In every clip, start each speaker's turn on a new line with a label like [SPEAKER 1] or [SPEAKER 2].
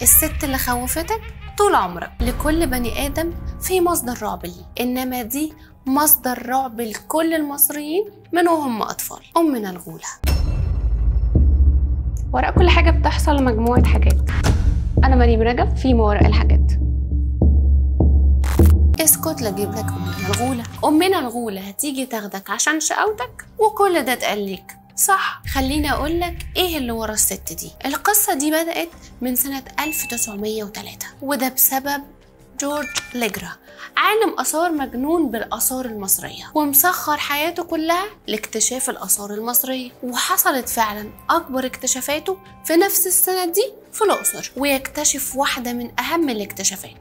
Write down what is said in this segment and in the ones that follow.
[SPEAKER 1] الست اللي خوفتك طول عمرك. لكل بني آدم في مصدر رعب ليه، إنما دي مصدر رعب لكل المصريين من وهم أطفال. أمنا الغولة. وراء كل حاجة بتحصل مجموعة حاجات. أنا مريم رجب في ما وراء الحاجات. اسكت لأجيب لك أمنا الغولة. أمنا الغولة هتيجي تاخدك عشان شقاوتك وكل ده اتقال ليك. صح، خليني أقولك إيه اللي ورا الست دي. القصة دي بدأت من سنة 1903 وده بسبب جورج ليجرا، عالم آثار مجنون بالآثار المصرية ومسخر حياته كلها لاكتشاف الآثار المصرية. وحصلت فعلا أكبر اكتشافاته في نفس السنة دي في الأقصر، ويكتشف واحدة من أهم الاكتشافات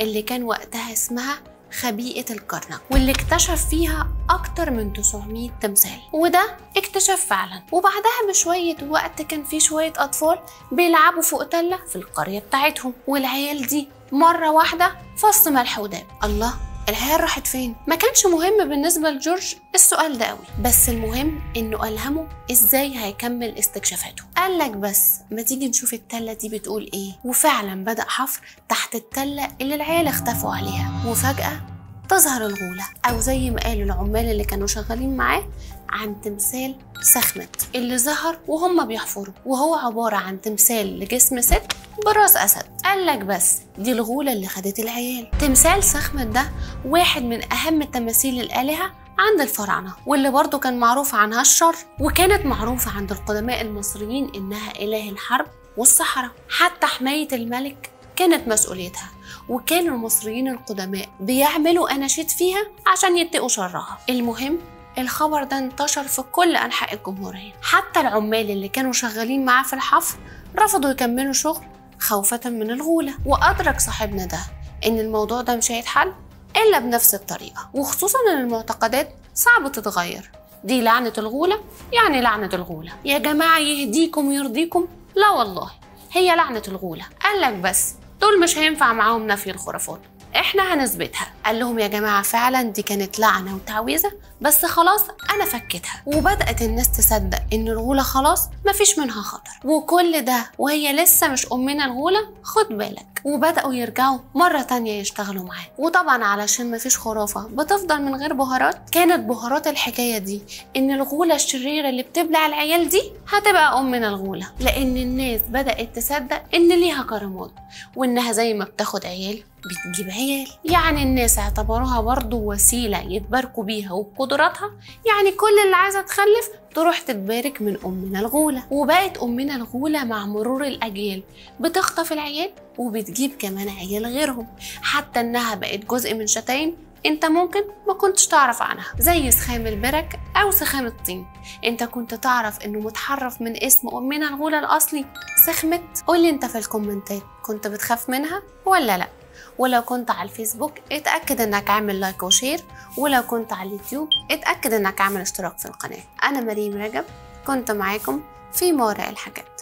[SPEAKER 1] اللي كان وقتها اسمها خبيئة الكرنك، واللي اكتشف فيها أكتر من 900 تمثال. وده اكتشف فعلا. وبعدها بشوية وقت كان في شوية أطفال بيلعبوا فوق تلة في القرية بتاعتهم، والعيال دي مرة واحدة فص ملح وداب. الله، العيال راحت فين؟ ما كانش مهم بالنسبة لجورج السؤال ده قوي، بس المهم انه ألهمه ازاي هيكمل استكشافاته. قالك بس ما تيجي نشوف التلة دي بتقول ايه. وفعلا بدأ حفر تحت التلة اللي العيال اختفوا عليها، وفجأة تظهر الغولة، او زي ما قالوا العمال اللي كانوا شغالين معاه عن تمثال سخمت اللي ظهر وهم بيحفروا، وهو عبارة عن تمثال لجسم ست براس أسد. قالك بس دي الغولة اللي خدت العيال. تمثال سخمت ده واحد من أهم تماثيل الآلهة عند الفراعنة، واللي برضو كان معروف عنها الشر، وكانت معروفة عند القدماء المصريين إنها إله الحرب والصحراء. حتى حماية الملك كانت مسؤوليتها، وكانوا المصريين القدماء بيعملوا أناشيد فيها عشان يتقوا شرها. المهم الخبر ده انتشر في كل أنحاء الجمهورية، حتى العمال اللي كانوا شغالين معاه في الحفر رفضوا يكملوا شغل خوفة من الغولة. وأدرك صاحبنا ده إن الموضوع ده مش هيتحل إلا بنفس الطريقة، وخصوصا إن المعتقدات صعب تتغير. دي لعنة الغولة يعني لعنة الغولة يا جماعة، يهديكم ويرضيكم. لا والله هي لعنة الغولة. قالك بس دول مش هينفع معاهم نفي الخرافات، احنا هنثبتها. قال لهم يا جماعة فعلا دي كانت لعنة وتعويذة، بس خلاص انا فكيتها. وبدأت الناس تصدق ان الغولة خلاص مفيش منها خطر. وكل ده وهي لسه مش امنا الغولة، خد بالك. وبدأوا يرجعوا مرة تانية يشتغلوا معاه. وطبعا علشان مفيش خرافة بتفضل من غير بهارات، كانت بهارات الحكاية دي ان الغولة الشريرة اللي بتبلع العيال دي هتبقى امنا الغولة، لان الناس بدأت تصدق ان ليها كرامات، وانها زي ما بتاخد عيال بتجيب عيال. يعني الناس اعتبروها برضو وسيلة يتباركوا بيها وبقدراتها، يعني كل اللي عايزة تخلف تروح تتبارك من أمنا الغولة. وبقت أمنا الغولة مع مرور الأجيال بتخطف العيال وبتجيب كمان عيال غيرهم، حتى إنها بقت جزء من شتايم انت ممكن ما كنتش تعرف عنها، زي سخام البرك او سخام الطين. انت كنت تعرف انه متحرف من اسم امنا الغولة الاصلي سخمت؟ قولي انت في الكومنتات، كنت بتخاف منها ولا لا؟ ولو كنت على الفيسبوك اتأكد انك عامل لايك وشير، ولو كنت على اليوتيوب اتأكد انك عامل اشتراك في القناة. انا مريم رجب كنت معاكم في ما وراء الحاجات.